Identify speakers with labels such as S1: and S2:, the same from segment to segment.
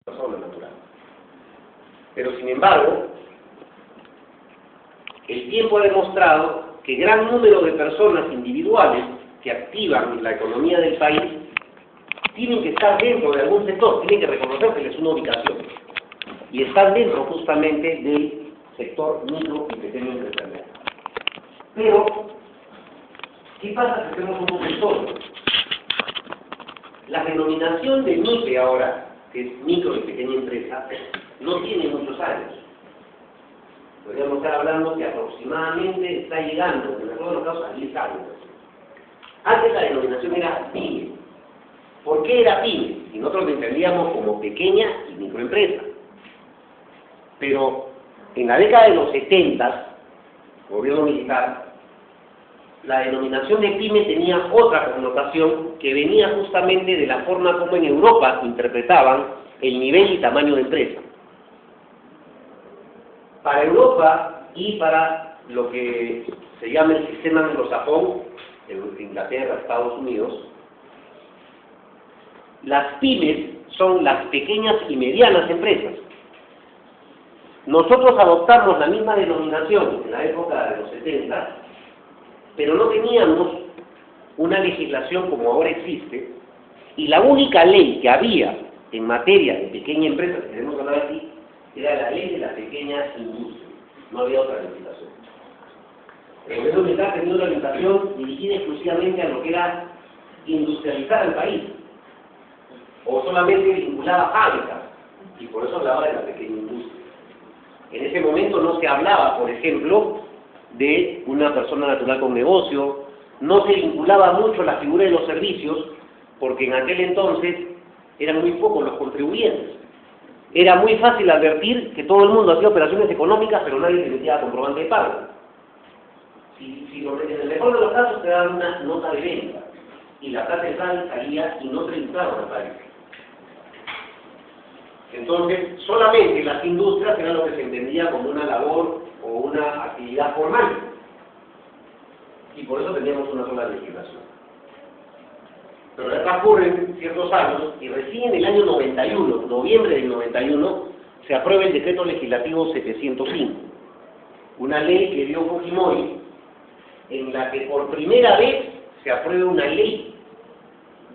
S1: persona natural. Pero sin embargo, el tiempo ha demostrado que gran número de personas individuales que activan la economía del país tienen que estar dentro de algún sector, tienen que reconocérseles una ubicación y están dentro justamente del sector micro y pequeño empresarial. Pero, ¿qué pasa si hacemos un sector? La denominación de MIPE ahora, que es micro y pequeña empresa, no tiene muchos años. Podríamos estar hablando que aproximadamente está llegando, en todos los casos, a 10 años. Antes la denominación era PYME. ¿Por qué era PYME? Y nosotros lo entendíamos como pequeña y microempresa. Pero en la década de los 70, gobierno militar, la denominación de PYME tenía otra connotación que venía justamente de la forma como en Europa interpretaban el nivel y tamaño de empresa. Para Europa y para lo que se llama el sistema anglosajón, Inglaterra, Estados Unidos, las pymes son las pequeñas y medianas empresas. Nosotros adoptamos la misma denominación en la época de los 70, pero no teníamos una legislación como ahora existe, y la única ley que había en materia de pequeña empresa, que queremos hablar aquí, era la ley de las pequeñas industrias. No había otra legislación. El gobierno militar tenía una legislación dirigida exclusivamente a lo que era industrializar el país, o solamente vinculada a fábricas, y por eso hablaba de la pequeña industria. En ese momento no se hablaba, por ejemplo, de una persona natural con negocio, no se vinculaba mucho la figura de los servicios, porque en aquel entonces eran muy pocos los contribuyentes. Era muy fácil advertir que todo el mundo hacía operaciones económicas, pero nadie se metía a comprobante de pago. En el mejor de los casos te daban una nota de venta, y la plata de pago salía y no te registraban al país. Entonces, solamente las industrias eran lo que se entendía como una labor o una actividad formal. Y por eso teníamos una sola legislación. Pero ya transcurren ciertos años y recién en el año 91, noviembre del 91, se aprueba el decreto legislativo 705, una ley que dio Fujimori, en la que por primera vez se aprueba una ley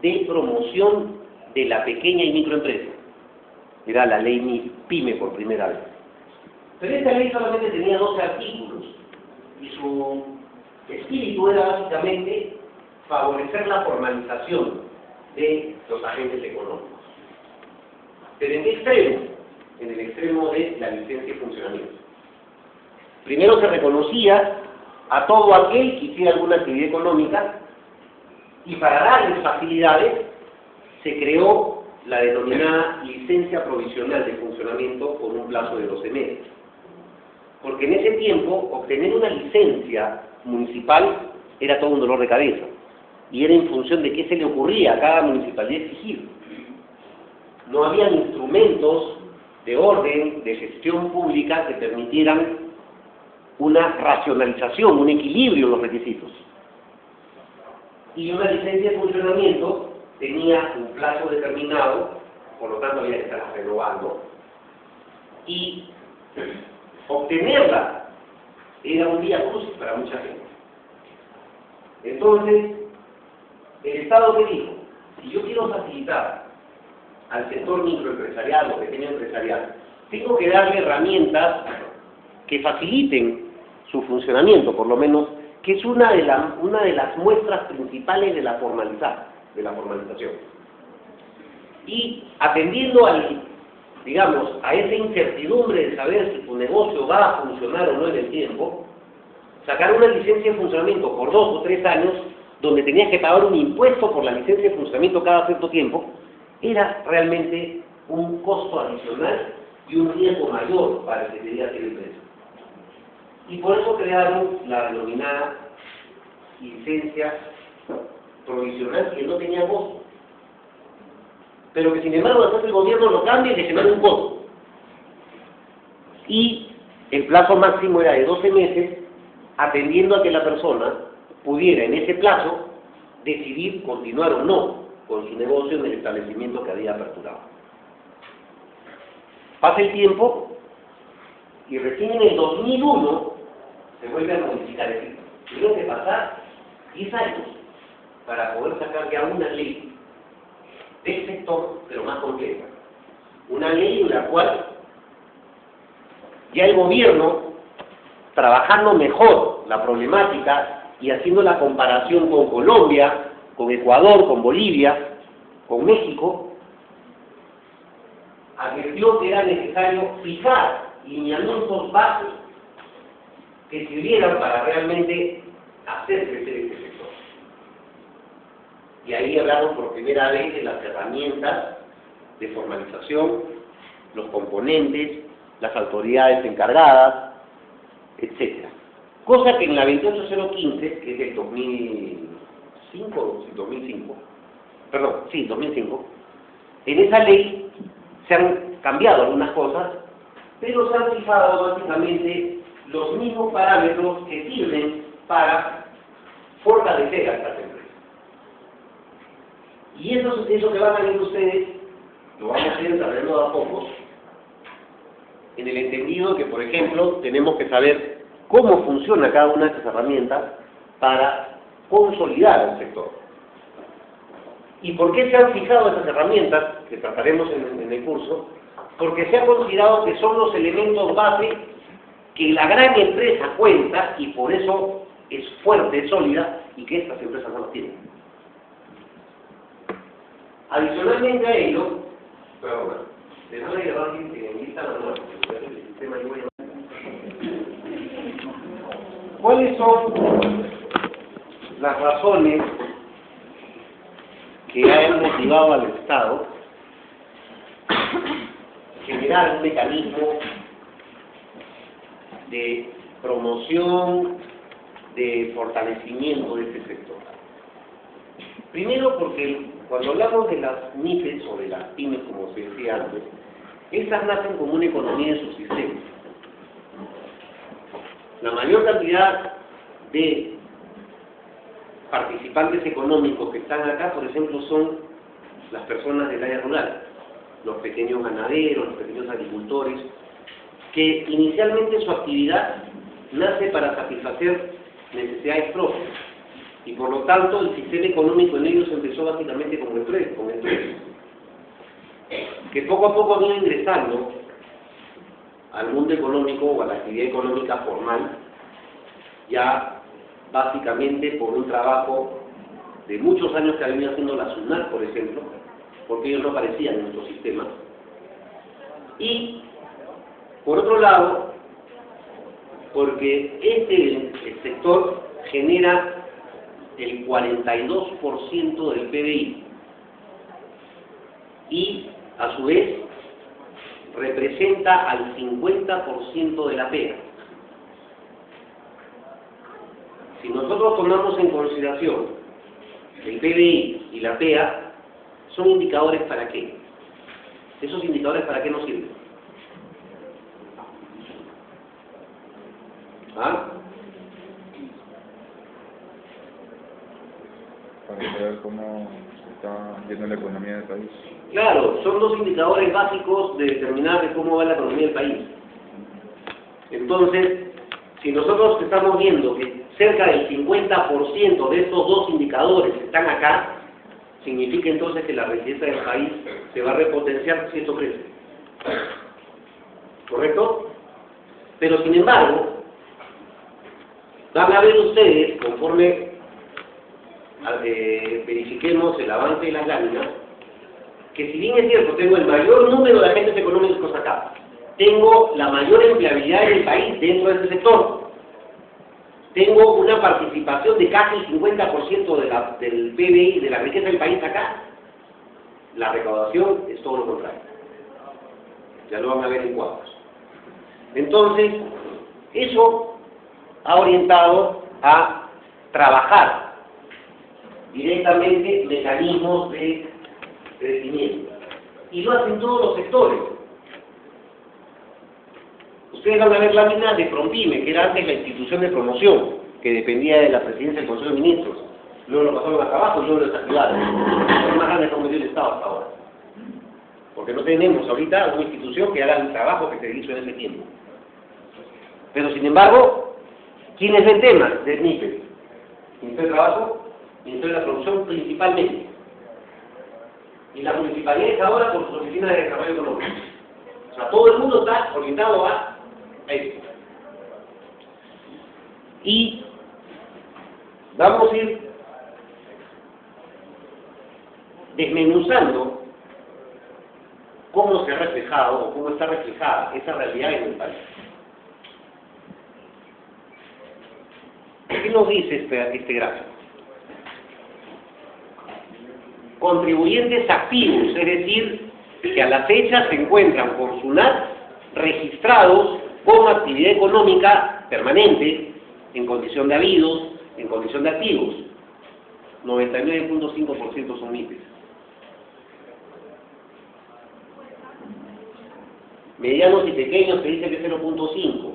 S1: de promoción de la pequeña y microempresa. Era la ley PYME por primera vez. Pero esta ley solamente tenía 12 artículos y su espíritu era básicamente favorecer la formalización de los agentes económicos. ¿Pero en qué extremo? En el extremo de la licencia de funcionamiento. Primero se reconocía a todo aquel que hiciera alguna actividad económica y para darles facilidades se creó la denominada licencia provisional de funcionamiento con un plazo de 12 meses. Porque en ese tiempo obtener una licencia municipal era todo un dolor de cabeza y era en función de qué se le ocurría a cada municipalidad exigir. No habían instrumentos de orden, de gestión pública que permitieran una racionalización, un equilibrio en los requisitos. Y una licencia de funcionamiento tenía un plazo determinado, por lo tanto había que estar renovando, y obtenerla era un día crucis para mucha gente. Entonces, el Estado que dijo, si yo quiero facilitar al sector microempresarial o pequeño empresarial, tengo que darle herramientas que faciliten su funcionamiento, por lo menos, que es una de las muestras principales de la formalización. Y atendiendo a esa incertidumbre de saber si tu negocio va a funcionar o no en el tiempo, sacar una licencia de funcionamiento por 2 o 3 años, donde tenías que pagar un impuesto por la licencia de funcionamiento cada cierto tiempo, era realmente un costo adicional y un riesgo mayor para el que quería hacer empresa. Y por eso crearon la denominada licencia provisional que no tenía costo, pero que sin embargo después el gobierno lo cambia y le genera un costo. Y el plazo máximo era de 12 meses, atendiendo a que la persona pudiera en ese plazo decidir continuar o no con su negocio en el establecimiento que había aperturado. Pasa el tiempo y recién en el 2001 se vuelve a modificar. Es decir, tuvieron que pasar 10 años para poder sacar ya una ley del sector, pero más completa. Una ley en la cual ya el gobierno, trabajando mejor la problemática y haciendo la comparación con Colombia, con Ecuador, con Bolivia, con México, advirtió que era necesario fijar lineamientos básicos que sirvieran para realmente hacer crecer este sector. Y ahí hablamos por primera vez de las herramientas de formalización, los componentes, las autoridades encargadas, etcétera. Cosa que en la 28015, que es del 2005, en esa ley se han cambiado algunas cosas, pero se han fijado básicamente los mismos parámetros que sirven para fortalecer a estas empresas. Y eso que van a ver ustedes, lo vamos a ir desarrollando a pocos, en el entendido que, por ejemplo, tenemos que saber cómo funciona cada una de estas herramientas para consolidar el sector. ¿Y por qué se han fijado estas herramientas, que trataremos en el curso? Porque se ha considerado que son los elementos base que la gran empresa cuenta y por eso es fuerte, es sólida, y que estas empresas no las tienen. Adicionalmente a ello, déjame llevar en lista manual, porque el sistema yo voy a... ¿Cuáles son las razones que han motivado al Estado a generar un mecanismo de promoción, de fortalecimiento de este sector? Primero porque cuando hablamos de las MIPES o de las pymes, como se decía antes, estas nacen como una economía de subsistencia. La mayor cantidad de participantes económicos que están acá, por ejemplo, son las personas del área rural, los pequeños ganaderos, los pequeños agricultores, que inicialmente su actividad nace para satisfacer necesidades propias, y por lo tanto el sistema económico en ellos empezó básicamente como empresa, que poco a poco han ido ingresando al mundo económico o a la actividad económica formal, ya básicamente por un trabajo de muchos años que ha venido haciendo la SUNAT, por ejemplo, porque ellos no aparecían en nuestro sistema. Y, por otro lado, porque el sector genera el 42% del PBI y, a su vez, representa al 50% de la PEA. Si nosotros tomamos en consideración el PBI y la PEA, ¿son indicadores para qué? ¿Esos indicadores para qué nos sirven? ¿Ah?
S2: Para saber cómo se está yendo la economía del país.
S1: Claro, son dos indicadores básicos de determinar de cómo va la economía del país. Entonces, si nosotros estamos viendo que cerca del 50% de estos dos indicadores están acá, significa entonces que la riqueza del país se va a repotenciar si esto crece. ¿Correcto? Pero sin embargo, van a ver ustedes, conforme verifiquemos el avance de las láminas, que si bien es cierto, tengo el mayor número de agentes económicos acá, tengo la mayor empleabilidad del país dentro de este sector, tengo una participación de casi el 50% del PBI, de la riqueza del país acá, la recaudación es todo lo contrario. Ya lo van a ver en cuadros. Entonces, eso ha orientado a trabajar directamente mecanismos de crecimiento. Y lo hacen todos los sectores. Ustedes van a ver láminas de Prompime, que era antes la institución de promoción, que dependía de la presidencia del Consejo de Ministros. Luego lo pasaron a trabajo y luego lo desactivaron. Es más grande que ha cometido el Estado hasta ahora. porque no tenemos ahorita una institución que haga el trabajo que se hizo en ese tiempo. Pero sin embargo, ¿quiénes ven temas del MIPE? Ministerio de Trabajo, Ministerio de la Producción principalmente. Y las municipalidades ahora por sus oficinas de desarrollo económico. O sea, todo el mundo está orientado a esto. Y vamos a ir desmenuzando cómo se ha reflejado o cómo está reflejada esa realidad en el país. ¿Qué nos dice este gráfico? Contribuyentes activos, es decir, que a la fecha se encuentran por SUNAT registrados como actividad económica permanente, en condición de habidos, en condición de activos. 99.5% son MIPES. Medianos y pequeños se dice que 0.5,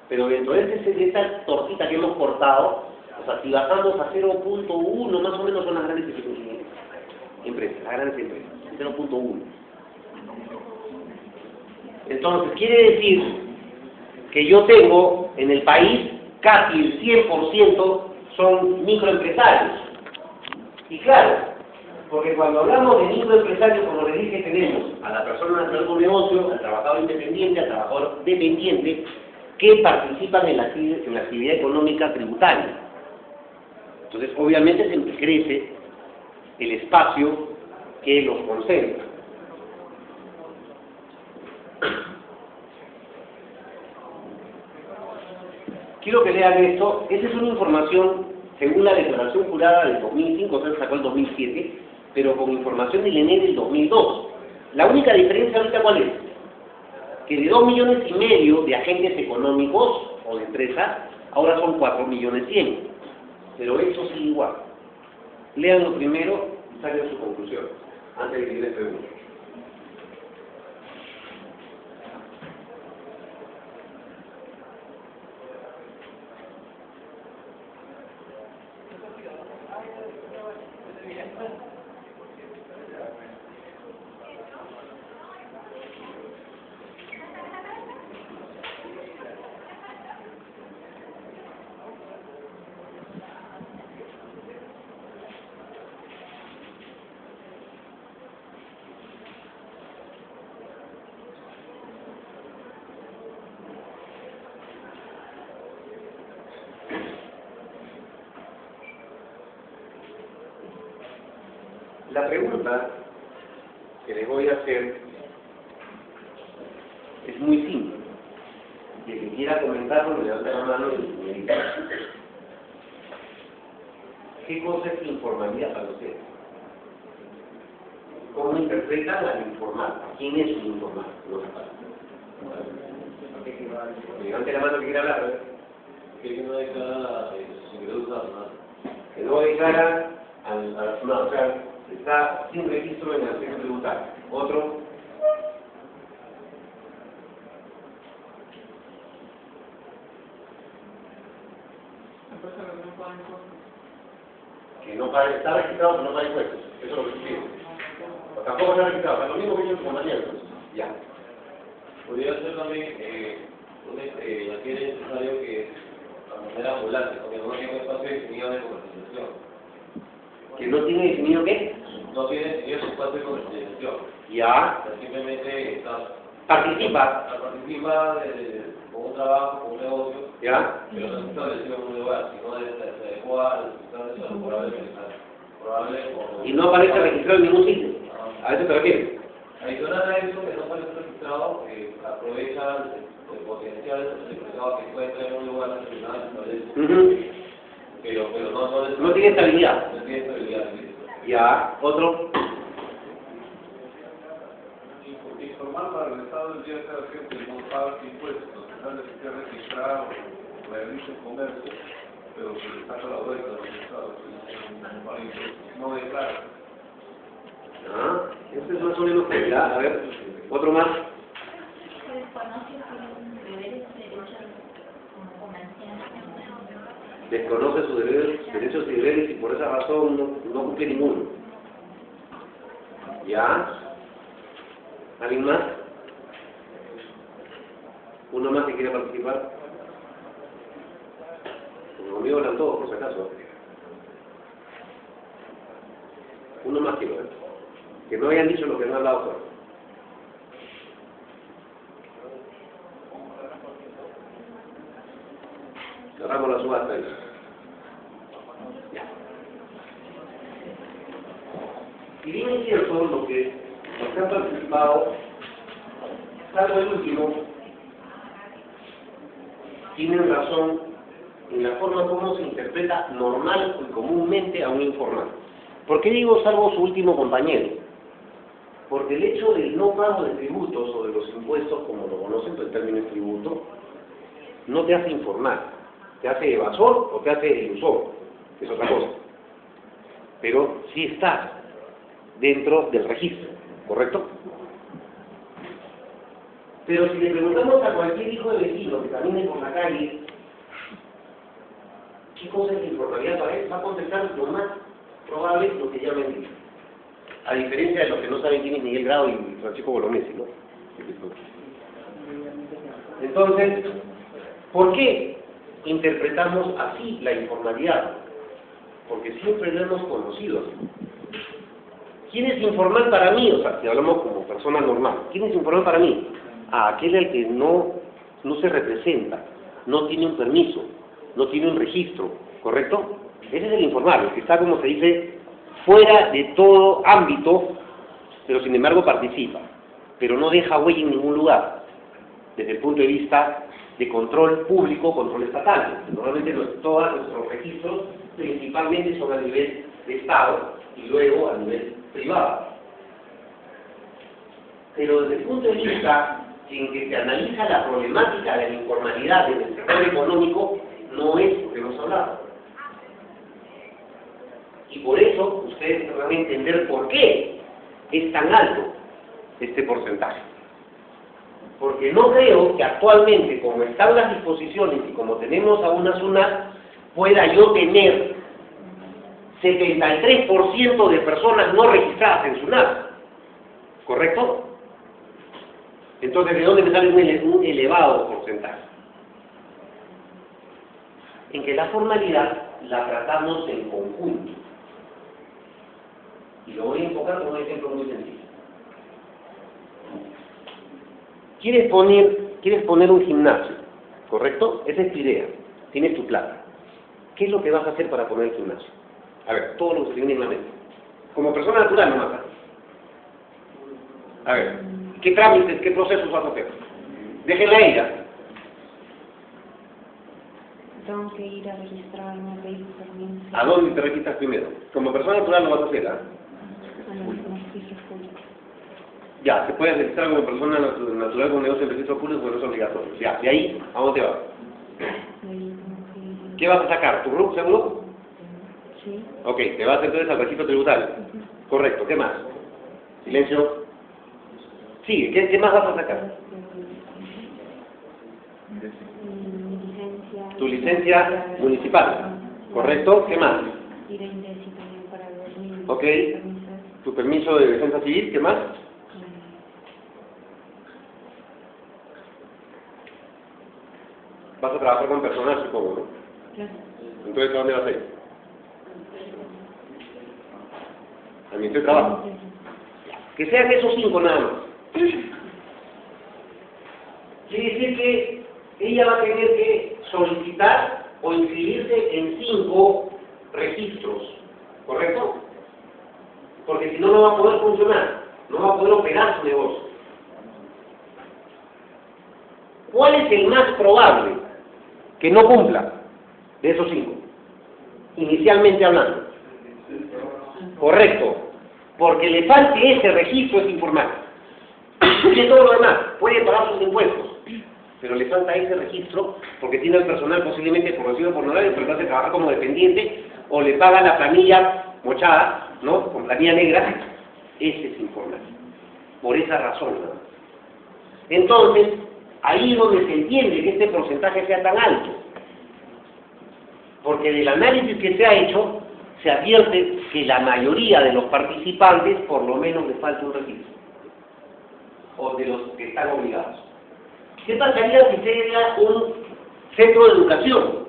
S1: pero dentro de esta tortita que hemos cortado, o sea, si bajamos a 0.1, más o menos son las grandes empresas, las grandes empresas, 0.1. Entonces, quiere decir que yo tengo en el país casi el 100% son microempresarios. Y claro, porque cuando hablamos de microempresarios, como les dije, tenemos a la persona natural con negocio, al trabajador independiente, al trabajador dependiente, que participan en la actividad económica tributaria. Entonces, obviamente se crece el espacio que los concentra. Quiero que lean esto. Esta es una información según la declaración jurada del 2005, o sea, se sacó el 2007, pero con información del ENE del 2002. La única diferencia ahorita, ¿cuál es? Que de 2,5 millones de agentes económicos o de empresas, ahora son 4,1 millones. Pero eso sigue igual. Léanlo primero y saquen su conclusión, antes de que les pregunte. La pregunta que les voy a hacer es muy simple. Y el que quiera comentarlo, me levanta la mano y me dice: ¿qué cosa es informalidad para ustedes? ¿Cómo interpretan al informal? ¿Quién es un informal? No se para. Levante la mano que quiera hablar.
S3: Que no declara sus ingresos a la SUNAT.
S1: Que no declara a la SUNAT, o sea, está sin registro en el sector tributario. Otro. Que no pague, está registrado pero no paga impuestos. Eso es lo que pide. Tampoco está registrado, o sea, lo mismo que yo como compañero. Ya.
S3: Podría ser también aquí es necesario que de manera ambulante, porque no tiene un espacio definido de comercialización.
S1: ¿Que no tiene definido qué?
S3: No tiene definido su espacio de comercialización.
S1: Ya.
S3: Simplemente
S1: Participa.
S3: Participa con un trabajo, con un negocio,
S1: Ya.
S3: pero no está establecido en un lugar, sino se adecua al circunstancias probable
S1: Y no aparece registrado en ningún sitio. ¿A eso te refieres?
S3: Adicional a eso, que no aparece registrado, aprovecha el potencial del mercado que encuentra en un lugar determinado establece. Pero
S1: no tiene estabilidad.
S3: No tiene estabilidad.
S1: Ya. Otro.
S4: Informal para el Estado debería ser aquel que no paga impuestos, que no esté registrado o realiza el comercio, pero que le saca la vuelta al Estado, no declara.
S1: Ah, eso es más o menos claridad. A ver, otro más. Desconoce sus derechos y deberes y por esa razón no cumple ninguno. ¿Ya? ¿Alguien más? ¿Uno más que quiera participar? Conmigo hablan todos, por si acaso. Uno más quiero ver. Que no hayan dicho lo que no han hablado todos. Cerramos la subasta ahí. Ya. Y bien es cierto lo que han participado, salvo el último, tienen razón en la forma como se interpreta normal y comúnmente a un informal. ¿Por qué digo salvo su último compañero? Porque el hecho del no pago de tributos o de los impuestos, como lo conocen, el término es tributo, no te hace informal, te hace evasor o te hace ilusor, es otra cosa. Pero sí estás dentro del registro, ¿correcto? Pero si le preguntamos a cualquier hijo de vecino que camine por la calle, ¿qué cosa es la informalidad para él? Va a contestar lo más probable lo que ya me dicho. A diferencia de los que no saben quién es Miguel Grau y Francisco Bolognesi, ¿no? Entonces, ¿por qué interpretamos así la informalidad? Porque siempre lo hemos conocido así. ¿Quién es informal para mí? O sea, si hablamos como persona normal, ¿quién es informal para mí? Aquel al que no se representa, no tiene un permiso, no tiene un registro, ¿correcto? Ese es el informal, el que está, como se dice, fuera de todo ámbito, pero sin embargo participa, pero no deja huella en ningún lugar, desde el punto de vista de control público, control estatal. Normalmente todos nuestros registros principalmente son a nivel de Estado y luego a nivel privado. Pero desde el punto de vista en que se analiza la problemática de la informalidad en el sector económico, no es lo que hemos hablado. Y por eso ustedes van a entender por qué es tan alto este porcentaje. Porque no creo que actualmente, como están las disposiciones y como tenemos a una SUNAT, pueda yo tener 73% de personas no registradas en SUNAT. ¿Correcto? Entonces, ¿de dónde me sale un elevado porcentaje? En que la formalidad la tratamos en conjunto. Y lo voy a enfocar con un ejemplo muy sencillo. ¿Quieres poner un gimnasio? ¿Correcto? Esa es tu idea. Tienes tu plata. ¿Qué es lo que vas a hacer para poner el gimnasio? A ver, todo lo que se viene en la mente. Como persona natural, no mata. A ver, ¿qué trámites, qué procesos vas a hacer? Déjenla a ella.
S5: Tengo que ir a registrarme, a pedir permiso.
S1: ¿A dónde te registras primero? Como persona natural lo vas a hacer, ¿ah?
S5: A los registros públicos.
S1: Ya, te puedes registrar como persona natural con negocio en registro público, pero no es obligatorio. Ya, de ahí, ¿a dónde vas? ¿Qué vas a sacar? ¿Tu RUC seguro?
S5: Sí.
S1: Ok, te vas entonces al registro tributario. Correcto, ¿qué más? Silencio. Sigue, ¿qué más vas a sacar?
S5: Mi licencia.
S1: Tu licencia municipal. ¿Correcto? ¿Qué más?
S5: Ir a Indesi también para ver mi
S1: Ok.
S5: permiso.
S1: Tu permiso de defensa civil, ¿qué más? Vas a trabajar con personal, supongo, ¿no?
S5: Claro.
S1: Entonces, ¿a dónde vas a ir? Al Ministerio de Trabajo. Que sean esos 5 nada más. Quiere decir que ella va a tener que solicitar o inscribirse en 5 registros, ¿correcto? Porque si no, no va a poder funcionar, no va a poder operar su negocio. ¿Cuál es el más probable que no cumpla de esos 5? Inicialmente hablando. Correcto. Porque le falte ese registro es informal. Tiene todo lo demás, puede pagar sus impuestos, pero le falta ese registro porque tiene el personal posiblemente por recibo por honorario, pero hace trabajar como dependiente o le paga la planilla mochada, ¿no? Con planilla negra. Ese es informal. Por esa razón, ¿no? Entonces, ahí es donde se entiende que este porcentaje sea tan alto. Porque del análisis que se ha hecho, se advierte que la mayoría de los participantes por lo menos le falta un registro. o de los que están obligados. ¿Qué pasaría si sería un centro de educación?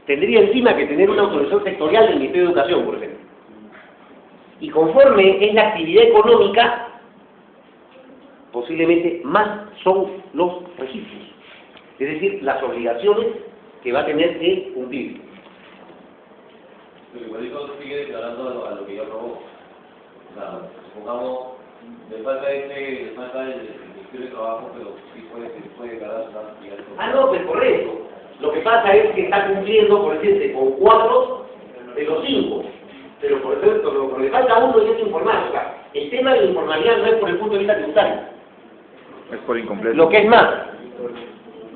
S1: Tendría encima que tener una autorización sectorial del Ministerio de Educación, por ejemplo. Y conforme es la actividad económica, posiblemente más son los registros. Es decir, las obligaciones que va a tener que cumplir.
S3: Pero igualito sigue declarando a lo que ya aprobó. O sea, supongamos, le falta el Ministerio de Trabajo, pero sí puede declarar esa actividad.
S1: Ah, no, pues por eso. Lo que pasa es que está cumpliendo, por decirte, con 4 de los 5. Pero por ejemplo, lo que le falta a uno es informar. O sea, el tema de la informalidad no es por el punto de vista tributario.
S2: Es por incompleto.
S1: Lo que es más,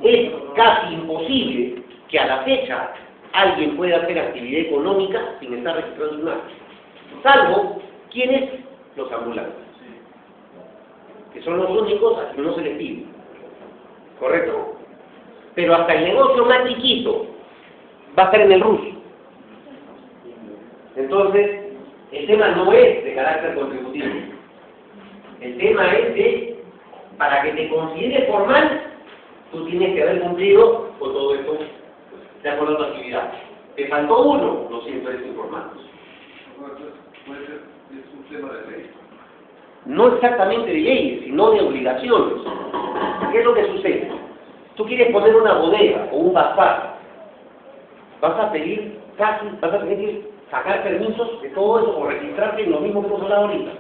S1: es casi imposible que a la fecha alguien pueda hacer actividad económica sin estar registrado en SUNAT. Salvo, ¿quiénes? Los ambulantes. Que son los únicos a quienes no se les pide. ¿Correcto? Pero hasta el negocio más chiquito va a estar en el RUS. Entonces, el tema no es de carácter contributivo. El tema es de, para que te consideres formal, tú tienes que haber cumplido con todo esto de acuerdo a tu actividad. Te faltó uno, lo siento, eres informados.
S4: Puede ser, es un tema de ley.
S1: No exactamente de leyes, sino de obligaciones. ¿Qué es lo que sucede? Tú quieres poner una bodega o un bazar, vas a pedir sacar permisos de todo eso o registrarte en lo mismo que hemos hablado ahorita.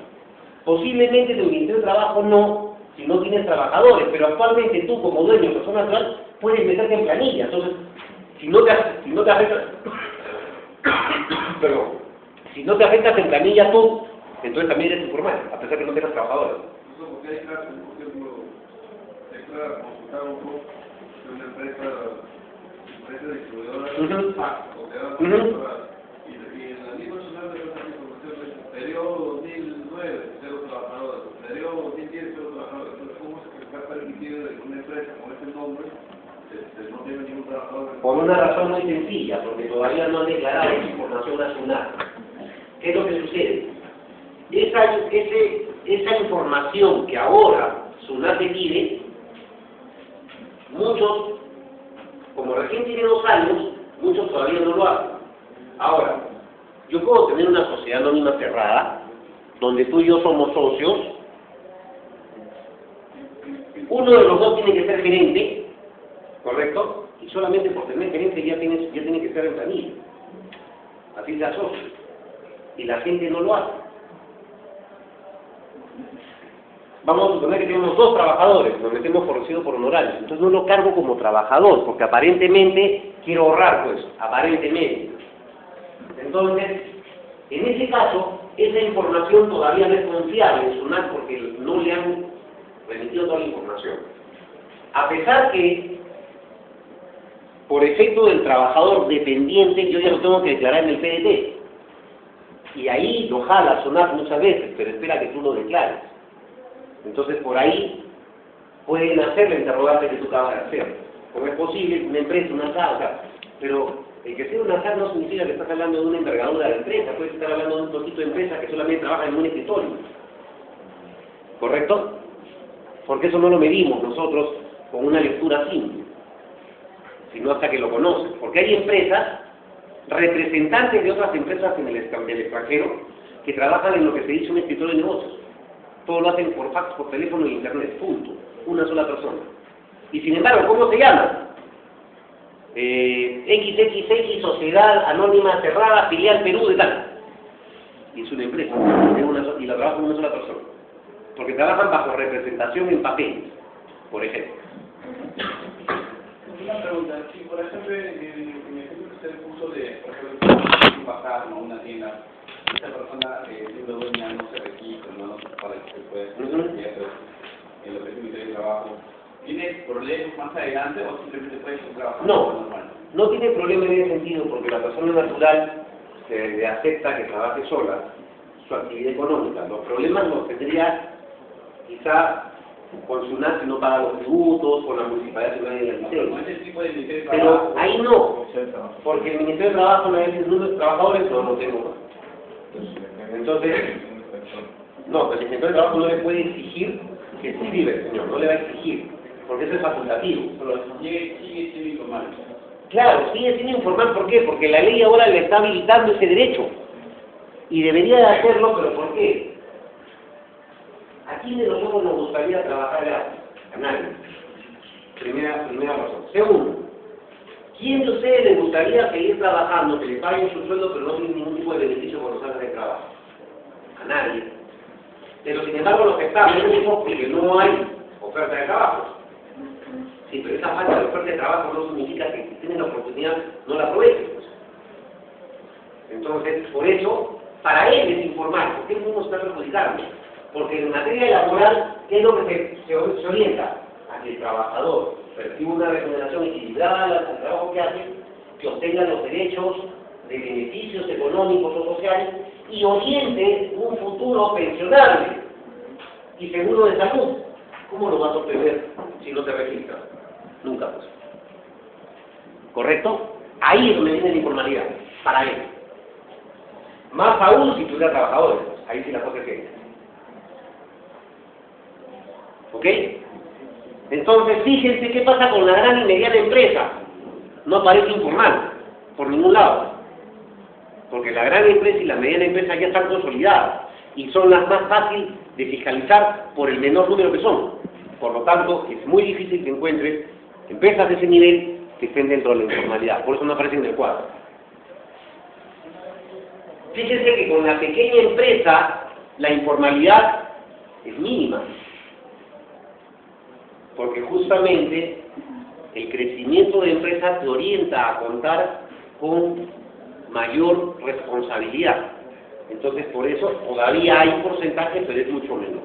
S1: Posiblemente del Ministerio de Trabajo no, si no tienes trabajadores, pero actualmente tú como dueño de persona natural puedes meterte en planilla. Entonces, si no te afectas, perdón, si no te afectas en planilla tú, entonces también eres informal, a pesar de que no tengas trabajadores.
S4: Eso porque hay casos, por ejemplo, extra consultar un poco de una empresa distribuidora o que haga y en la misma nacional de las informaciones, periodo 2009, 0 trabajadores, periodo 2010, 0 trabajadores. Entonces, ¿cómo es que está permitido que una empresa con ese nombre no tiene ningún trabajador?
S1: Por una razón muy sencilla, porque todavía no han declarado esa información nacional. ¿Qué es lo que sucede? Esa información que ahora SUNAT te pide, muchos, como recién tiene 2 años, muchos todavía no lo hacen. Ahora, yo puedo tener una sociedad anónima cerrada, donde tú y yo somos socios, uno de los dos tiene que ser gerente, ¿correcto? Y solamente por tener gerente ya tiene que estar en planilla. Así se asocia. Y la gente no lo hace. Vamos a suponer que tenemos 2 trabajadores, nos metemos por honorarios, entonces no lo cargo como trabajador, porque aparentemente quiero ahorrar, pues, aparentemente. Entonces, en ese caso, esa información todavía no es confiable en SUNAT porque no le han remitido toda la información. A pesar que, por efecto del trabajador dependiente, yo ya lo tengo que declarar en el PDT. Y ahí lo jala SUNAT muchas veces, pero espera que tú lo declares. Entonces, por ahí pueden hacer la interrogante que tú acabas de hacer. ¿Cómo es posible? Una empresa, una casa, pero el que sea una casa no significa que estás hablando de una envergadura de empresa, puedes estar hablando de un poquito de empresa que solamente trabaja en un escritorio. ¿Correcto? Porque eso no lo medimos nosotros con una lectura simple, sino hasta que lo conoces. Porque hay empresas, representantes de otras empresas del extranjero, que trabajan en lo que se dice un escritorio de negocios. Todo lo hacen por fax, por teléfono y internet, punto. Una sola persona. Y sin embargo, ¿cómo se llama? XXX Sociedad Anónima Cerrada, Filial Perú de tal. Y es una empresa, y la trabaja una sola persona. Porque trabajan bajo representación en papel, por ejemplo.
S6: Una pregunta, si por ejemplo, en el ejemplo que usted puso de, por ejemplo, un bazar, ¿no? Una tienda, esta persona siendo dueña no se registra, no se para que se puede hacer en lo que es el Ministerio de Trabajo, ¿tiene problemas más adelante o simplemente puede trabajar normal?
S1: No tiene problema en ese sentido, porque la persona natural se acepta que trabaje sola su actividad económica. Los problemas los tendría quizá con SUNAT si no paga los tributos, con la municipalidad si no hay la licencia. Pero ahí no, porque el Ministerio de Trabajo no es el número de trabajadores, no tengo más. Entonces, no, pues el Ministerio de Trabajo no le puede exigir que escribe el señor, no le va a exigir, porque eso es facultativo.
S6: Pero sigue siendo informal.
S1: Claro, sigue siendo informal, ¿por qué? Porque la ley ahora le está habilitando ese derecho. Y debería de hacerlo, ¿pero por qué? ¿A quién de nosotros nos gustaría trabajar gratis? A nadie. Primera razón. Segundo, ¿quién de ustedes les gustaría seguir trabajando, que le paguen su sueldo, pero no tiene ningún tipo de beneficio cuando salgan de trabajo? A nadie. Pero sin embargo los que están, porque no hay oferta de trabajo. Sí, pero esa falta de oferta de trabajo no significa que si tienen la oportunidad no la aprovechen. Entonces, por eso, para él es informal, porque él mismo está perjudicando. Porque en materia laboral, ¿qué es lo que se orienta? A que el trabajador perciba una remuneración equilibrada al trabajo que hace, que obtenga los derechos de beneficios económicos o sociales y oriente un futuro pensionable y seguro de salud. ¿Cómo lo vas a obtener si no te registras? Nunca, pues. ¿Correcto? Ahí es donde viene la informalidad, para él. Más aún si tuviera trabajadores, ahí sí la cosa es seria. ¿Ok? Entonces, fíjense qué pasa con la gran y mediana empresa. No aparece informal, por ningún lado. Porque la gran empresa y la mediana empresa ya están consolidadas y son las más fáciles de fiscalizar por el menor número que son. Por lo tanto, es muy difícil que encuentres empresas de ese nivel que estén dentro de la informalidad. Por eso no aparecen en el cuadro. Fíjense que con la pequeña empresa la informalidad es mínima. Porque justamente el crecimiento de empresas te orienta a contar con mayor responsabilidad. Entonces, por eso todavía hay un porcentaje, pero es mucho menor.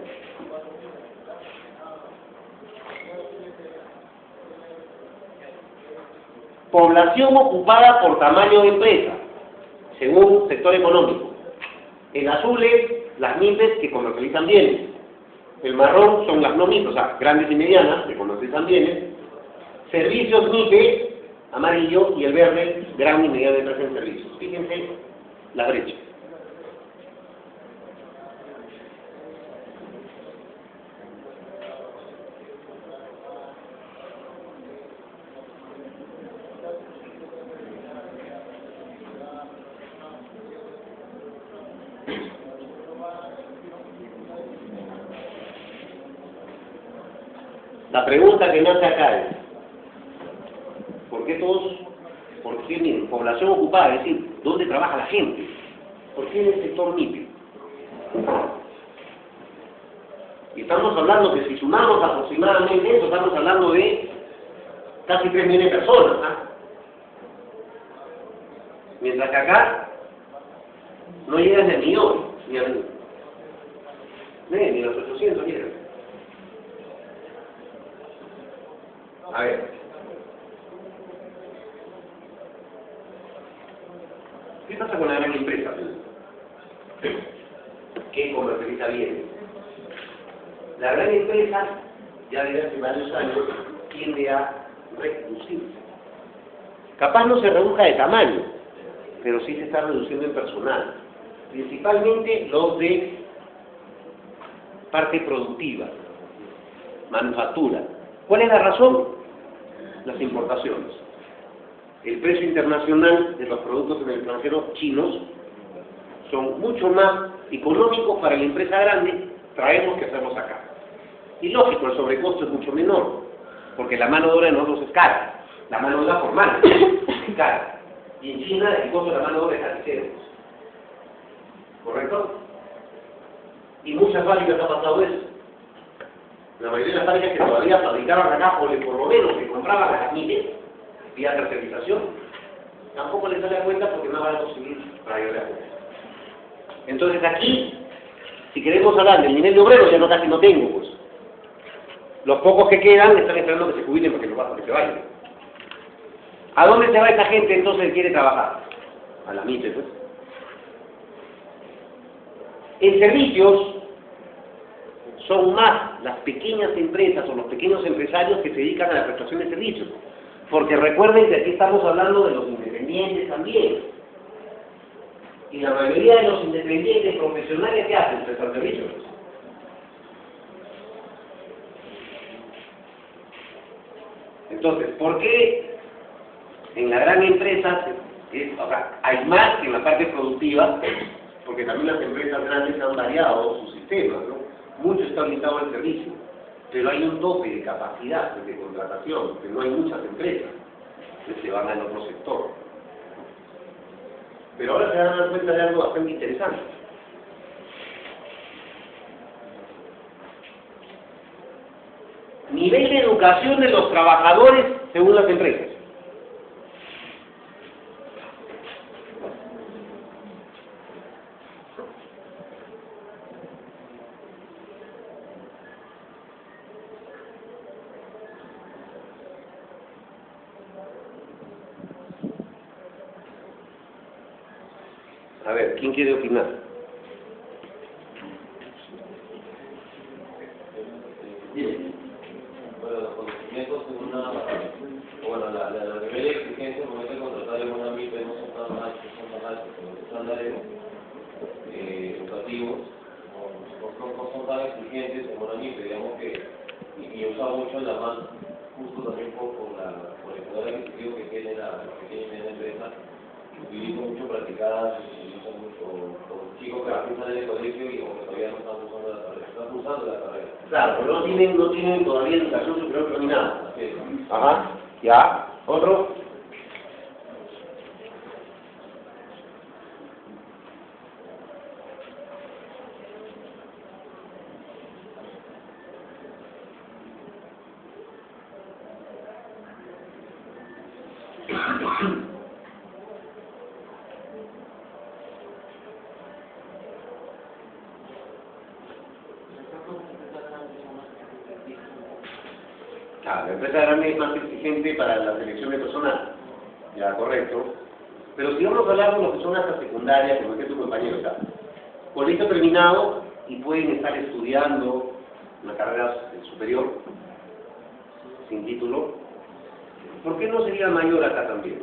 S1: Población ocupada por tamaño de empresa, según sector económico. El azul es las MIPES que comercializan bienes. El marrón son las no MIPES, o sea, grandes y medianas que comercializan bienes. Servicios MIPE, amarillo, y el verde, gran y mediana empresa en servicios. Fíjense la brecha. La pregunta que nace acá es, ¿por qué miren, población ocupada, es decir, ¿dónde trabaja la gente? ¿Por qué en el sector MIPE? Y estamos hablando que si sumamos aproximadamente eso, estamos hablando de casi 3 millones de personas, ¿ah? Mientras que acá no llegan ni al millón, ni a los 800 llegan. A ver, ¿qué pasa con la gran empresa? Que comercializa bien. La gran empresa, ya desde hace varios años, tiende a reducirse. Capaz no se reduzca de tamaño, pero sí se está reduciendo en personal. Principalmente los de parte productiva, manufactura. ¿Cuál es la razón? Las importaciones. El precio internacional de los productos en el extranjero chinos son mucho más económicos para la empresa grande, traemos que hacerlos acá. Y lógico, el sobrecosto es mucho menor, porque la mano de obra de nosotros es cara, la mano de obra formal es cara, y en China el costo de la mano de obra es casi cero. ¿Correcto? Y muchas fábricas ha pasado eso. La mayoría de las fábricas que todavía fabricaban acá, por lo menos que compraban las MIPES, vía tercerización, tampoco les sale a cuenta porque no van a conseguir para llegar a cuenta. Entonces aquí, si queremos hablar del nivel de obreros, ya no casi no tengo, pues. Los pocos que quedan están esperando que se jubilen para que se vayan. ¿A dónde se va esa gente entonces que quiere trabajar? A la MIPES, pues. En servicios, son más las pequeñas empresas o los pequeños empresarios que se dedican a la prestación de servicios. Porque recuerden que aquí estamos hablando de los independientes también. Y la mayoría de los independientes profesionales, ¿qué hacen? Prestar servicios. Entonces, ¿por qué en la gran empresa hay más que en la parte productiva? Porque también las empresas grandes han variado sus sistemas, ¿no? Mucho está orientado al servicio, pero hay un tope de capacidad de contratación, que no hay muchas empresas que se van al otro sector. Pero ahora se van a dar cuenta de algo bastante interesante. Nivel de educación de los trabajadores según las empresas. A ver, ¿quién quiere opinar?
S3: Bueno, los conocimientos en una... Bueno, la nivel de exigencia al momento de contratar en una MIPE no son tan altos, como los estándares educativos no son tan exigentes como una MIPE, digamos que... Y usa mucho la más justo también por el poder adquisitivo que tiene la empresa. Utilizo mucho practicadas, utilizo mucho con chicos que cursan en el colegio y como que todavía no están usando la carrera. Están usando la carrera.
S1: Claro, pero no tienen todavía educación superior terminada.
S3: Así es.
S1: Ajá, ya. ¿Otro? La empresa grande es más exigente para la selección de personal, ya, correcto. Pero si vamos a hablar de lo que son hasta secundarias, como decía tu compañero, o sea, colegio terminado y pueden estar estudiando una carrera superior, sin título, ¿por qué no sería mayor acá también?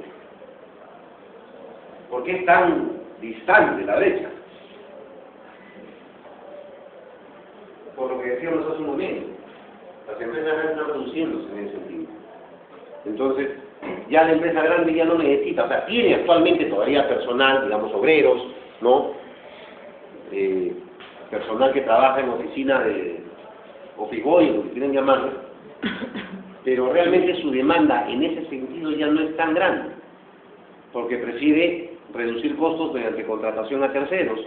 S1: ¿Por qué es tan distante la brecha? Por lo que decíamos hace un momento. Las empresas grandes están produciéndose en ese sentido. Entonces, ya la empresa grande ya no necesita, o sea, tiene actualmente todavía personal, digamos, obreros, ¿no? Personal que trabaja en oficina de office boy, lo que quieren llamarlo, pero realmente su demanda en ese sentido ya no es tan grande, porque prefiere reducir costos mediante contratación a terceros.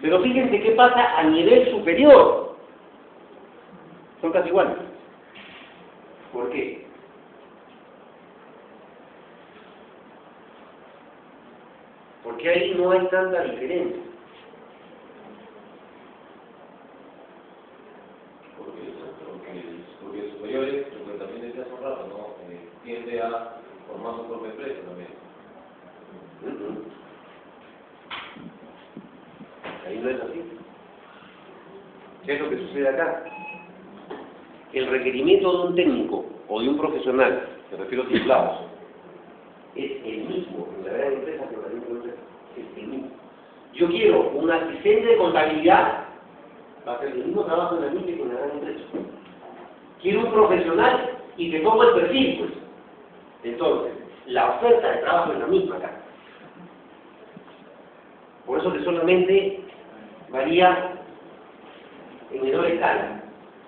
S1: Pero fíjense qué pasa a nivel superior. Son casi iguales. ¿Por qué? Porque ahí no hay tanta diferencia.
S3: Porque el superiores, lo que también decía hace un rato, ¿no? Tiende a formar su propia empresa también.
S1: Ahí no es así. ¿Qué es lo que sucede acá? El requerimiento de un técnico o de un profesional, me refiero a titulados, es el mismo en la gran empresa que en la microempresa. Es el mismo. Yo quiero un asistente de contabilidad para hacer el mismo trabajo en la micro que en la gran empresa. Quiero un profesional y te pongo el perfil, pues. Entonces, la oferta de trabajo es la misma acá. Por eso que solamente varía en menor escala.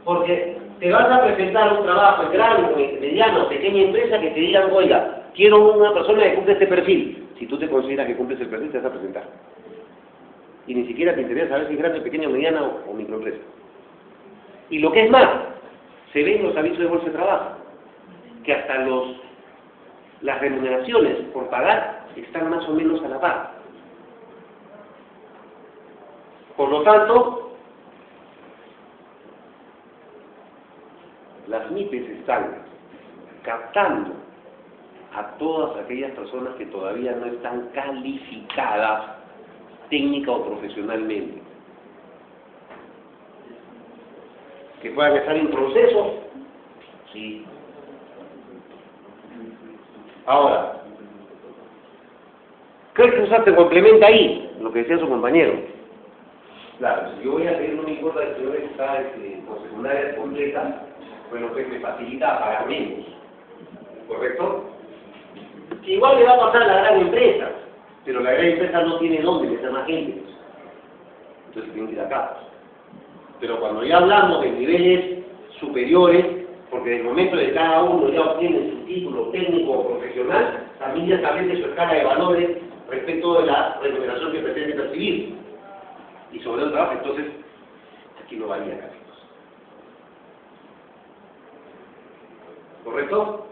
S1: Porque te vas a presentar un trabajo en gran, mediano, pequeña empresa que te digan, oiga, quiero una persona que cumple este perfil. Si tú te consideras que cumples el perfil, te vas a presentar. Y ni siquiera te interesa saber si es grande, pequeña, mediana o microempresa. Y lo que es más, se ve en los avisos de bolsa de trabajo, que hasta las remuneraciones por pagar están más o menos a la par. Por lo tanto, las MIPES están captando a todas aquellas personas que todavía no están calificadas técnica o profesionalmente. Que puedan estar en proceso, sí. Ahora, ¿qué cosa se complementa ahí? Lo que decía su compañero. Claro, si yo voy a pedir, no me importa que el señor está con secundaria completa, bueno, pues me facilita pagar menos. ¿Correcto? Que igual le va a pasar a la gran empresa, pero la gran empresa no tiene dónde meter más gente. Entonces tienen que ir acá. Pero cuando ya hablamos de niveles superiores, porque en el momento de cada uno ya obtiene su título técnico o profesional, también ya establece su escala de valores respecto de la remuneración que pretende percibir. Y sobre el trabajo, entonces, aquí no varía casi. ¿Correcto?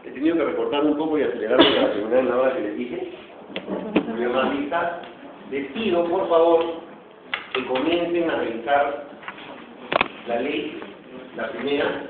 S1: He tenido que recortar un poco y acelerarme para terminar en la hora que les dije. Señor Marlista, les pido, por favor, que comiencen a revisar la ley, la primera,